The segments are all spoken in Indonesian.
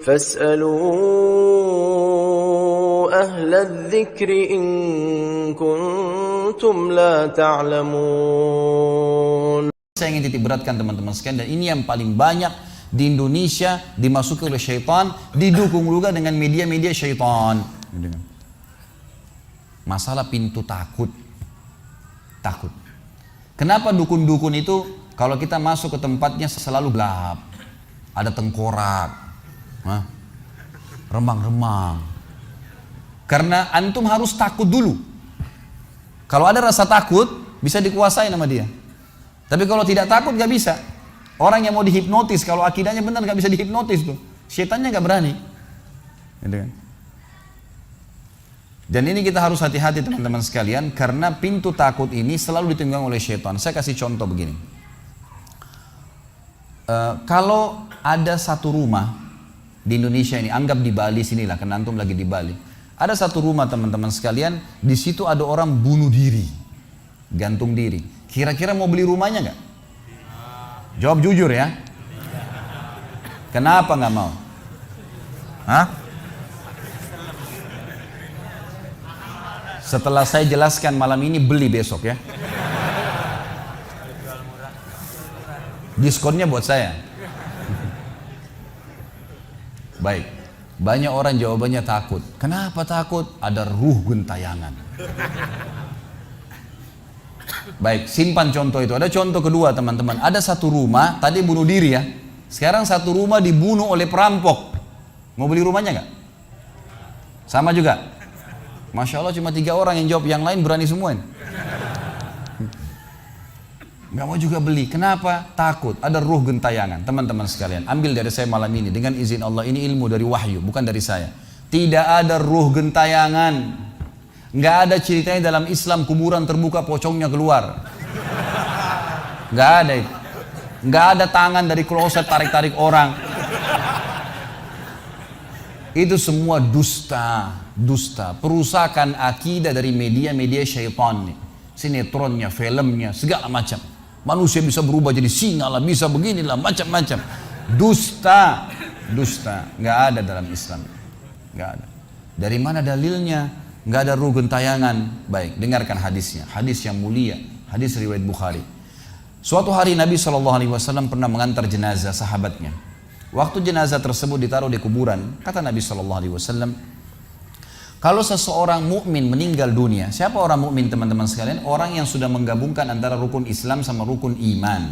فاسألوا أهل الذكر إن كنتم لا تعلمون. Saya ingin titik beratkan teman-teman sekalian, dan ini yang paling banyak di Indonesia dimasuki oleh syaitan, didukung juga dengan media-media syaitan. Masalah pintu takut. Takut. Kenapa dukun-dukun itu kalau kita masuk ke tempatnya selalu gelap, ada tengkorak, remang-remang. Karena antum harus takut dulu. Kalau ada rasa takut, bisa dikuasai sama dia. Tapi kalau tidak takut gak bisa. Orang yang mau dihipnotis, kalau akidahnya benar gak bisa dihipnotis tuh. Syaitannya gak berani. Gitu kan? Dan ini kita harus hati-hati teman-teman sekalian, karena pintu takut ini selalu ditunggang oleh syaitan. Saya kasih contoh begini. Kalau ada satu rumah di Indonesia ini, anggap di Bali sinilah, karena antum lagi di Bali. Ada satu rumah teman-teman sekalian, di situ ada orang bunuh diri, gantung diri. Kira-kira mau beli rumahnya nggak? Jawab jujur ya. Kenapa nggak mau? Hah? Setelah saya jelaskan malam ini, beli besok ya. Diskonnya buat saya. Baik. Banyak orang jawabannya takut. Kenapa takut? Ada ruh gentayangan. Baik, simpan contoh itu. Ada contoh kedua teman-teman. Ada satu rumah, tadi bunuh diri ya. Sekarang satu rumah dibunuh oleh perampok. Mau beli rumahnya nggak? Sama juga. Masya Allah cuma 3 orang yang jawab, yang lain berani semua. Nggak mau juga beli. Kenapa? Takut. Ada ruh gentayangan. Teman-teman sekalian, ambil dari saya malam ini. Dengan izin Allah, ini ilmu dari wahyu, bukan dari saya. Tidak ada ruh gentayangan. Nggak ada ceritanya dalam Islam kuburan terbuka pocongnya keluar. Nggak ada itu. Nggak ada tangan dari kloset tarik-tarik orang. Itu semua dusta. Dusta. Perusakan akidah dari media-media syaitan nih. Sinetronnya, filmnya, segala macam. Manusia bisa berubah jadi singa lah, bisa beginilah, macam-macam. Dusta. Dusta. Nggak ada dalam Islam. Nggak ada. Dari mana dalilnya? Nggak ada ruh gentayangan. Baik, dengarkan hadisnya. Hadis yang mulia, hadis riwayat Bukhari. Suatu hari Nabi SAW pernah mengantar jenazah sahabatnya. Waktu jenazah tersebut ditaruh di kuburan, kata Nabi SAW, kalau seseorang mukmin meninggal dunia, siapa orang mukmin teman-teman sekalian? Orang yang sudah menggabungkan antara rukun Islam sama rukun iman.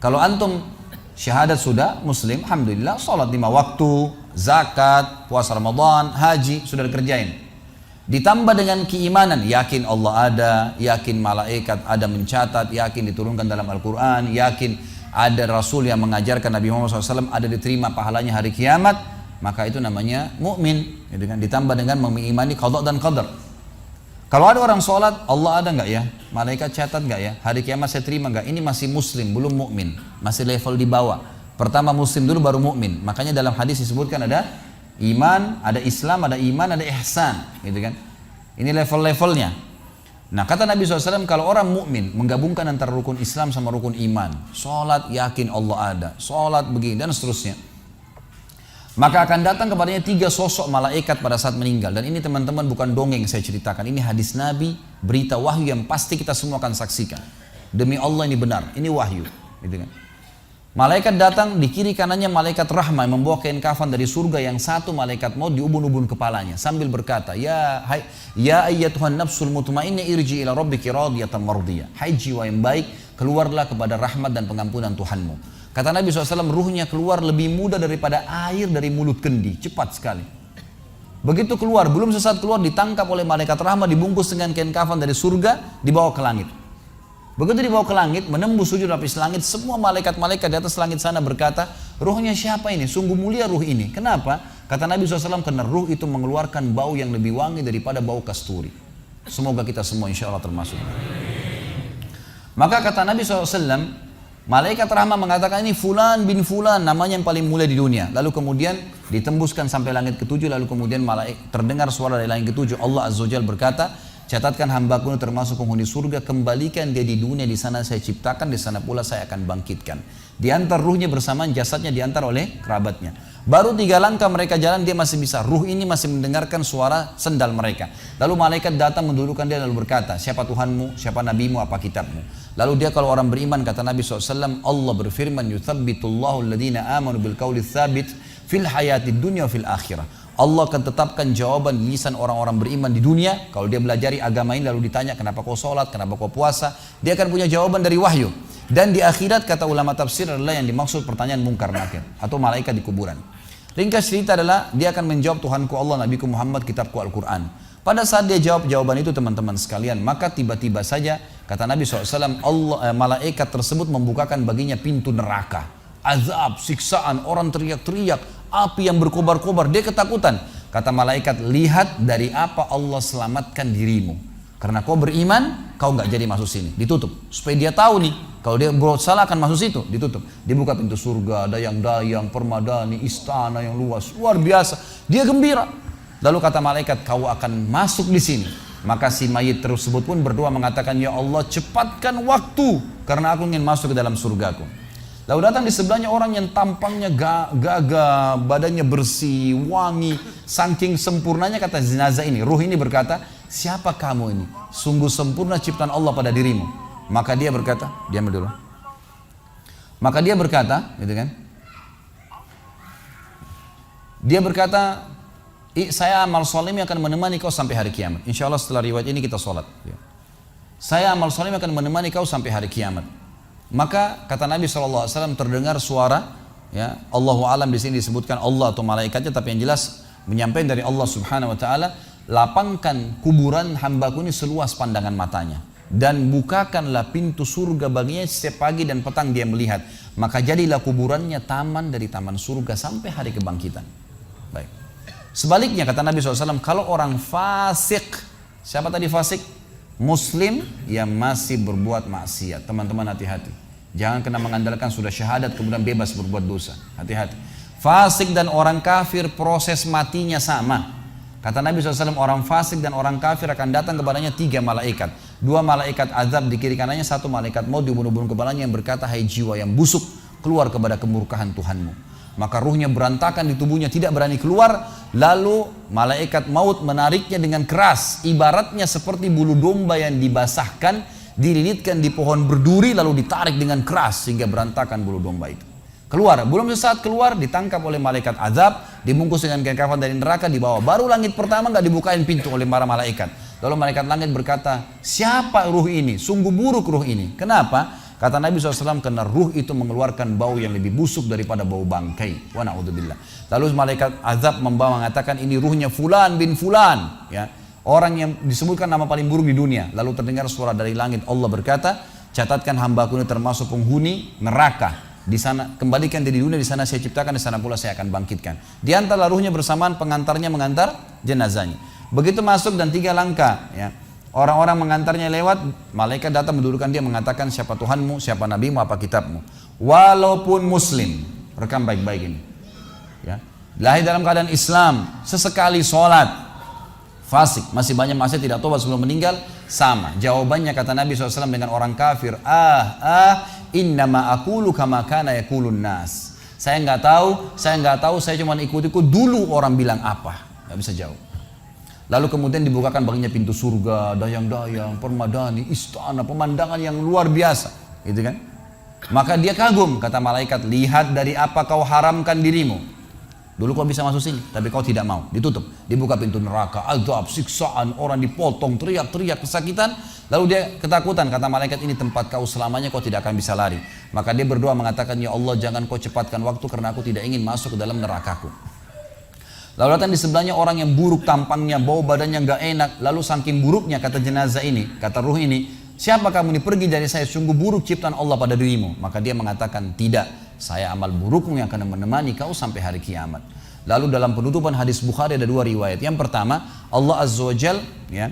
Kalau antum syahadat sudah, muslim, alhamdulillah, sholat 5 waktu, zakat, puasa Ramadan, haji, sudah dikerjain. Ditambah dengan keimanan, yakin Allah ada, yakin malaikat ada mencatat, yakin diturunkan dalam Al-Quran, yakin ada Rasul yang mengajarkan Nabi Muhammad SAW ada diterima pahalanya hari kiamat, maka itu namanya mukmin. Ditambah dengan mengimani qada dan qadar. Kalau ada orang sholat, Allah ada nggak ya? Malaikat catat nggak ya? Hari kiamat saya terima nggak? Ini masih muslim, belum mukmin, masih level di bawah. Pertama muslim dulu baru mukmin. Makanya dalam hadis disebutkan ada iman, ada Islam, ada iman, ada ihsan, gitu kan? Ini level-levelnya. Nah, kata Nabi SAW, kalau orang mukmin menggabungkan antara rukun Islam sama rukun iman, sholat yakin Allah ada, sholat begini dan seterusnya, maka akan datang kepadanya 3 sosok malaikat pada saat meninggal. Dan ini teman-teman bukan dongeng saya ceritakan, ini hadis Nabi, berita wahyu yang pasti kita semua akan saksikan. Demi Allah ini benar, ini wahyu, gitu kan? Malaikat datang, di kiri kanannya malaikat rahmah yang membawa kain kafan dari surga, yang satu malaikat maut diubun-ubun kepalanya sambil berkata, ya ayyatuhan nafsul mutmainnah irji ila rabbiki radiyatan mardiyah. Hai jiwa yang baik, keluarlah kepada rahmat dan pengampunan Tuhanmu. Kata Nabi SAW, ruhnya keluar lebih mudah daripada air dari mulut kendi, cepat sekali. Begitu keluar, belum sesaat keluar ditangkap oleh malaikat rahmah, dibungkus dengan kain kafan dari surga, dibawa ke langit. Begitu dibawa ke langit, menembus 7 lapis langit, semua malaikat-malaikat di atas langit sana berkata, ruhnya siapa ini? Sungguh mulia ruh ini. Kenapa? Kata Nabi SAW, karena ruh itu mengeluarkan bau yang lebih wangi daripada bau kasturi. Semoga kita semua insya Allah termasuk. Maka kata Nabi SAW, malaikat rahmah mengatakan ini fulan bin fulan, namanya yang paling mulia di dunia. Lalu kemudian ditembuskan sampai langit ke-7, lalu kemudian terdengar suara dari langit ke-7. Allah Azza wa Jalla berkata, catatkan hambaku ini termasuk penghuni surga, kembalikan dia di dunia, di sana saya ciptakan, di sana pula saya akan bangkitkan. Diantar ruhnya bersamaan jasadnya diantar oleh kerabatnya. Baru 3 langkah mereka jalan dia masih bisa, ruh ini masih mendengarkan suara sendal mereka. Lalu malaikat datang mendudukkan dia lalu berkata, siapa Tuhanmu, siapa nabimu, apa kitabmu. Lalu dia kalau orang beriman, kata Nabi SAW, Allah berfirman, yuthabbitullahu alladhina amanu bil qawli tsabit fil hayatid dunya fil akhirah. Allah akan tetapkan jawaban di lisan orang-orang beriman di dunia. Kalau dia belajari agama ini lalu ditanya kenapa kau sholat, kenapa kau puasa, dia akan punya jawaban dari wahyu. Dan di akhirat kata ulama tafsir adalah yang dimaksud pertanyaan mungkar nakir atau malaikat di kuburan. Ringkas cerita adalah dia akan menjawab, Tuhanku Allah, Nabiku Muhammad, kitabku Al-Quran. Pada saat dia jawab jawaban itu teman-teman sekalian, maka tiba-tiba saja kata Nabi SAW, malaikat tersebut membukakan baginya pintu neraka. Azab, siksaan, orang teriak-teriak, api yang berkobar-kobar, dia ketakutan. Kata malaikat, lihat dari apa Allah selamatkan dirimu. Karena kau beriman, kau nggak jadi masuk sini, ditutup. Supaya dia tahu nih, kalau dia berbuat salah akan masuk situ, ditutup. Dibuka pintu surga, dayang-dayang, permadani, istana yang luas, luar biasa. Dia gembira. Lalu kata malaikat, kau akan masuk di sini. Maka si mayit tersebut pun berdoa mengatakan, ya Allah cepatkan waktu, karena aku ingin masuk ke dalam surgaku. Lalu datang di sebelahnya orang yang tampangnya gagah, badannya bersih, wangi, saking sempurnanya kata jenazah ini. Ruh ini berkata, siapa kamu ini? Sungguh sempurna ciptaan Allah pada dirimu. Maka dia berkata, diam dulu. Maka dia berkata, gitu kan? Dia berkata, saya amal soleh akan menemani kau sampai hari kiamat. Insya Allah setelah riwayat ini kita sholat. Saya amal soleh akan menemani kau sampai hari kiamat. Maka kata Nabi SAW terdengar suara, ya Allahu alam di sini disebutkan Allah atau malaikatnya, tapi yang jelas menyampaikan dari Allah Subhanahu Wa Taala, lapangkan kuburan hambaku ini seluas pandangan matanya. Dan bukakanlah pintu surga baginya setiap pagi dan petang dia melihat. Maka jadilah kuburannya taman dari taman surga sampai hari kebangkitan. Baik. Sebaliknya kata Nabi SAW, kalau orang fasik, siapa tadi fasik? Muslim yang masih berbuat maksiat. Teman-teman hati-hati. Jangan kena mengandalkan sudah syahadat kemudian bebas berbuat dosa. Hati-hati. Fasik dan orang kafir proses matinya sama. Kata Nabi SAW, orang fasik dan orang kafir akan datang kepadanya 3 malaikat. 2 malaikat azab di kiri kanannya, 1 malaikat maut dibunuh-bunuh kepalanya yang berkata, hai jiwa yang busuk, keluar kepada kemurkaan Tuhanmu. Maka ruhnya berantakan di tubuhnya, tidak berani keluar. Lalu malaikat maut menariknya dengan keras. Ibaratnya seperti bulu domba yang dibasahkan, dililitkan di pohon berduri, lalu ditarik dengan keras sehingga berantakan bulu domba itu. Keluar, belum sesaat keluar ditangkap oleh malaikat azab, dibungkus dengan kain kafan dari neraka, dibawa. Baru langit pertama nggak dibukain pintu oleh para malaikat. Lalu malaikat langit berkata, siapa ruh ini? Sungguh buruk ruh ini. Kenapa? Kata Nabi SAW, karena ruh itu mengeluarkan bau yang lebih busuk daripada bau bangkai. Wa na'udzubillah. Lalu malaikat azab membawa mengatakan, ini ruhnya Fulan bin Fulan. Ya, orang yang disebutkan nama paling buruk di dunia. Lalu terdengar suara dari langit, Allah berkata, catatkan hambaku ini termasuk penghuni neraka. Di sana kembalikan dia di dunia, di sana saya ciptakan, di sana pula saya akan bangkitkan. Diantarlah ruhnya bersamaan pengantarnya mengantar jenazahnya. Begitu masuk dan 3 langkah, ya, orang-orang mengantarnya lewat, malaikat datang mendudukkan dia mengatakan, siapa Tuhanmu, siapa nabimu, apa kitabmu. Walaupun muslim, rekam baik-baik ini, ya, lahir dalam keadaan Islam, sesekali sholat, fasik, masih banyak maksiat, tidak tobat sebelum meninggal, sama. Jawabannya kata Nabi SAW dengan orang kafir, innama aqulu kama kana yaqulun nas. Saya nggak tahu, saya cuma ikut-ikut dulu orang bilang apa, nggak bisa jawab. Lalu kemudian dibukakan baginya pintu surga, dayang-dayang, permadani, istana, pemandangan yang luar biasa, gitu kan? Maka dia kagum, kata malaikat, lihat dari apa kau haramkan dirimu. Dulu kau bisa masuk sini, tapi kau tidak mau, ditutup. Dibuka pintu neraka, azab, siksaan, orang dipotong, teriak-teriak, kesakitan. Lalu dia ketakutan, kata malaikat, ini tempat kau selamanya, kau tidak akan bisa lari. Maka dia berdoa mengatakan, ya Allah jangan kau cepatkan waktu karena aku tidak ingin masuk ke dalam nerakaku. Lalu datang di sebelahnya orang yang buruk tampangnya, bau badannya nggak enak. Lalu saking buruknya kata jenazah ini, kata ruh ini, siapa kamu ini, pergi dari saya, sungguh buruk ciptaan Allah pada dirimu. Maka dia mengatakan, tidak, saya amal burukmu yang akan menemani kau sampai hari kiamat. Lalu dalam penutupan hadis Bukhari ada 2 riwayat. Yang pertama, Allah Azza wa Jal, ya,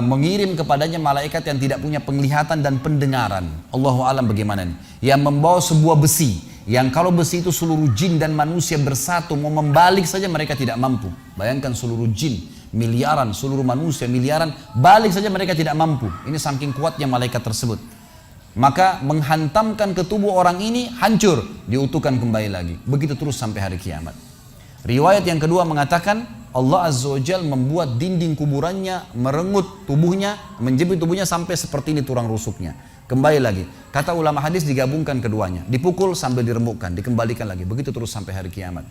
mengirim kepadanya malaikat yang tidak punya penglihatan dan pendengaran. Allahu alam bagaimana nih? Yang membawa sebuah besi, yang kalau besi itu seluruh jin dan manusia bersatu mau membalik saja mereka tidak mampu. Bayangkan seluruh jin miliaran, seluruh manusia miliaran, balik saja mereka tidak mampu. Ini saking kuatnya malaikat tersebut. Maka menghantamkan ke tubuh orang ini hancur, diutuhkan kembali lagi. Begitu terus sampai hari kiamat. Riwayat yang kedua mengatakan Allah Azza wa Jalla membuat dinding kuburannya merengut tubuhnya, menjepit tubuhnya sampai seperti ini tulang rusuknya. Kembali lagi. Kata ulama hadis digabungkan keduanya, dipukul sambil diremukkan, dikembalikan lagi. Begitu terus sampai hari kiamat.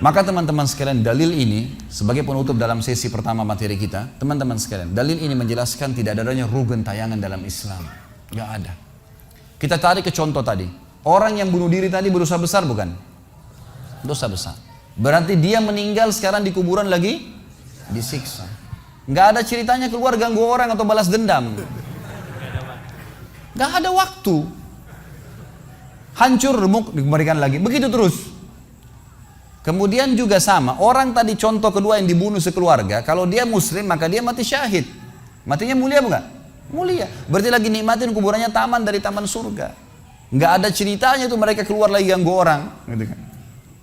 Maka teman-teman sekalian, dalil ini sebagai penutup dalam sesi pertama materi kita, teman-teman sekalian, dalil ini menjelaskan tidak adanya rugen tayangan dalam Islam. Gak ada. Kita tarik ke contoh tadi. Orang yang bunuh diri tadi berdosa besar bukan? Dosa besar. Berarti dia meninggal sekarang di kuburan lagi disiksa. Gak ada ceritanya keluar ganggu orang atau balas dendam. Gak ada waktu. Hancur, remuk, dikembalikan lagi. Begitu terus. Kemudian juga sama. Orang tadi contoh kedua yang dibunuh sekeluarga. Kalau dia muslim maka dia mati syahid. Matinya mulia bukan? Mulia. Berarti lagi nikmatin kuburannya taman dari taman surga. Nggak ada ceritanya tuh mereka keluar lagi ganggu orang. Gitu kan.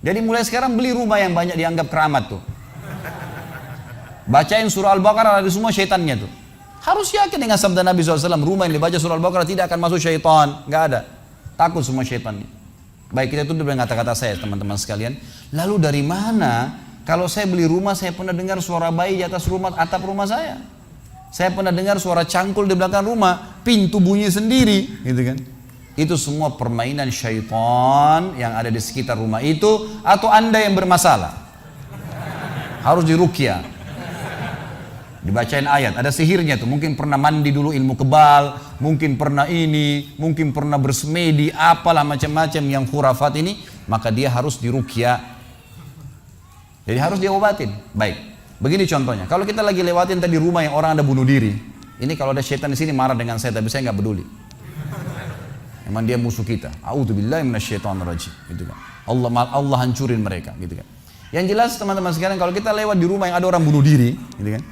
Jadi mulai sekarang beli rumah yang banyak dianggap keramat tuh. Bacain surah Al-Baqarah ada semua syaitannya tuh. Harus yakin dengan sabda Nabi SAW. Rumah yang dibaca surah Al-Baqarah tidak akan masuk syaitan. Nggak ada. Takut semua syaitannya. Baik, kita tutup dengan kata-kata saya teman-teman sekalian. Lalu dari mana kalau saya beli rumah saya pernah dengar suara bayi di atas rumah, atap rumah saya. Saya pernah dengar suara cangkul di belakang rumah, pintu bunyi sendiri, gitu kan? Itu semua permainan syaitan yang ada di sekitar rumah itu, atau Anda yang bermasalah. Harus diruqyah. Dibacain ayat, ada sihirnya tuh. Mungkin pernah mandi dulu ilmu kebal, mungkin pernah ini, mungkin pernah bersemedi, apalah macam-macam yang khurafat ini, maka dia harus diruqyah. Jadi harus diobatin. Baik. Begini contohnya, kalau kita lagi lewatin tadi rumah yang orang ada bunuh diri, ini kalau ada syaitan di sini marah dengan saya, tapi saya nggak peduli. Emang dia musuh kita. A'udzubillahi minasyaitonirrajim. Gitu kan. Allah hancurin mereka. Gitu kan. Yang jelas teman-teman sekalian, kalau kita lewat di rumah yang ada orang bunuh diri, gitu kan.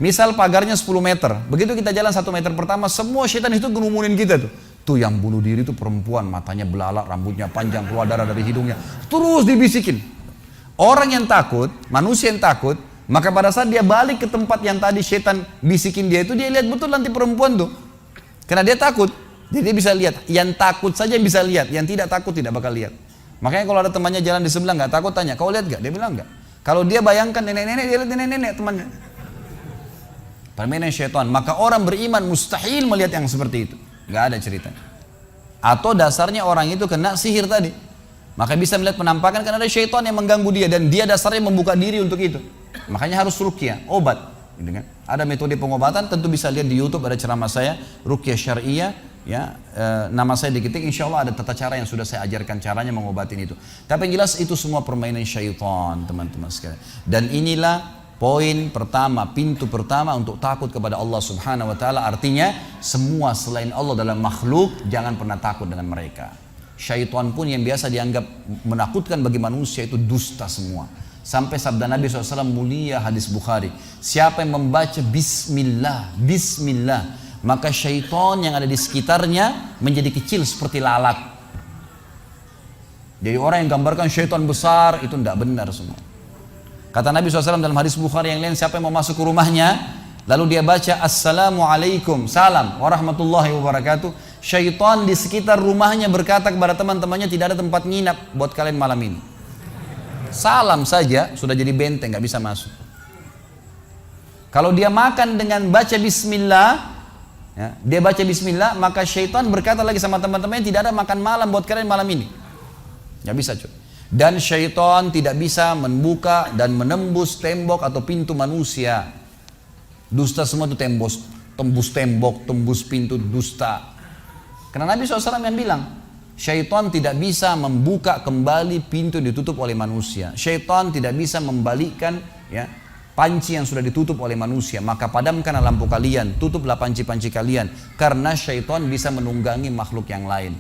Misal pagarnya 10 meter, begitu kita jalan 1 meter pertama, semua syaitan itu ngerumunin kita tuh. Tuh yang bunuh diri itu perempuan, matanya belalak, rambutnya panjang, keluar darah dari hidungnya. Terus dibisikin. Orang yang takut, manusia yang takut, maka pada saat dia balik ke tempat yang tadi syaitan bisikin dia itu, dia lihat betul nanti perempuan tuh. Karena dia takut. Jadi dia bisa lihat. Yang takut saja bisa lihat. Yang tidak takut tidak bakal lihat. Makanya kalau ada temannya jalan di sebelah nggak takut, tanya, kau lihat gak? Dia bilang enggak. Kalau dia bayangkan nenek-nenek, dia lihat nenek-nenek temannya. Permainan syaitan. Maka orang beriman mustahil melihat yang seperti itu. Nggak ada ceritanya. Atau dasarnya orang itu kena sihir tadi. Maka bisa melihat penampakan karena ada syaitan yang mengganggu dia. Dan dia dasarnya membuka diri untuk itu. Makanya harus ruqyah, obat. Gitu kan? Ada metode pengobatan, tentu bisa lihat di YouTube, ada ceramah saya, ruqyah syariah. Ya, nama saya diketik, insya Allah ada tata cara yang sudah saya ajarkan caranya mengobatin itu. Tapi yang jelas itu semua permainan syaitan, teman-teman sekalian. Dan inilah poin pertama, pintu pertama untuk takut kepada Allah Subhanahu wa taala. Artinya semua selain Allah dalam makhluk jangan pernah takut dengan mereka. Syaitan pun yang biasa dianggap menakutkan bagi manusia itu dusta semua. Sampai sabda Nabi SAW mulia hadis Bukhari, siapa yang membaca Bismillah, Bismillah, maka syaitan yang ada di sekitarnya menjadi kecil seperti lalat. Jadi orang yang gambarkan syaitan besar itu tidak benar semua. Kata Nabi SAW dalam hadis Bukhari yang lain, siapa yang mau masuk ke rumahnya lalu dia baca Assalamualaikum, salam warahmatullahi wabarakatuh, syaitan di sekitar rumahnya berkata kepada teman-temannya, tidak ada tempat nginap buat kalian malam ini. Salam saja sudah jadi benteng, nggak bisa masuk. Kalau dia makan dengan baca Bismillah, ya, dia baca Bismillah, maka syaitan berkata lagi sama teman-temannya, tidak ada makan malam buat kalian malam ini. Nggak bisa cuy. Dan syaitan tidak bisa membuka dan menembus tembok atau pintu manusia. Dusta semua itu tembus tembok, tembus pintu, dusta. Karena Nabi SAW yang bilang, syaitan tidak bisa membuka kembali pintu yang ditutup oleh manusia. Syaitan tidak bisa membalikkan ya, panci yang sudah ditutup oleh manusia. Maka padamkanlah lampu kalian, tutuplah panci-panci kalian. Karena syaitan bisa menunggangi makhluk yang lain.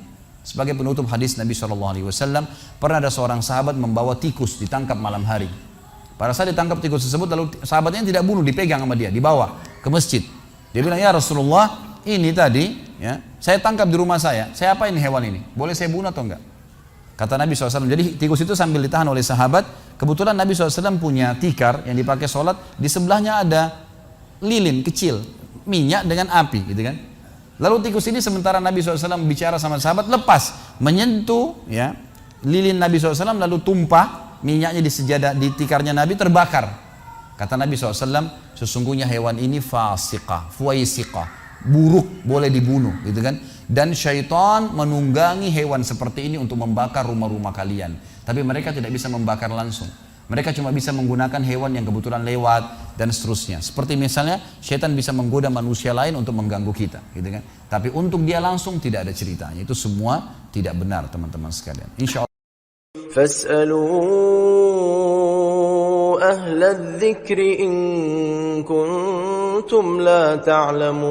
Sebagai penutup hadis Nabi SAW, pernah ada seorang sahabat membawa tikus ditangkap malam hari. Pada saat ditangkap tikus tersebut, lalu sahabatnya tidak bunuh, dipegang sama dia, dibawa ke masjid. Dia bilang, ya Rasulullah, ini tadi ya, saya tangkap di rumah saya apain hewan ini? Boleh saya bunuh atau enggak? Kata Nabi SAW, jadi tikus itu sambil ditahan oleh sahabat, Kebetulan Nabi SAW punya tikar yang dipakai sholat, di sebelahnya ada lilin kecil, minyak dengan api gitu kan. Lalu tikus ini sementara Nabi SAW bicara sama sahabat, lepas, menyentuh ya lilin Nabi SAW, lalu tumpah minyaknya di sejadah, di tikarnya Nabi, terbakar. Kata Nabi SAW, sesungguhnya hewan ini fasiqah, fuaisiqah, buruk, boleh dibunuh gitu kan. Dan syaitan menunggangi hewan seperti ini untuk membakar rumah-rumah kalian. Tapi mereka tidak bisa membakar langsung. Mereka cuma bisa menggunakan hewan yang kebetulan lewat dan seterusnya. Seperti misalnya syaitan bisa menggoda manusia lain untuk mengganggu kita, gitu kan. Tapi untuk dia langsung tidak ada ceritanya. Itu semua tidak benar teman-teman sekalian. Insya Allah. فاسألوا أهل الذكر إن كنتم لا تعلمون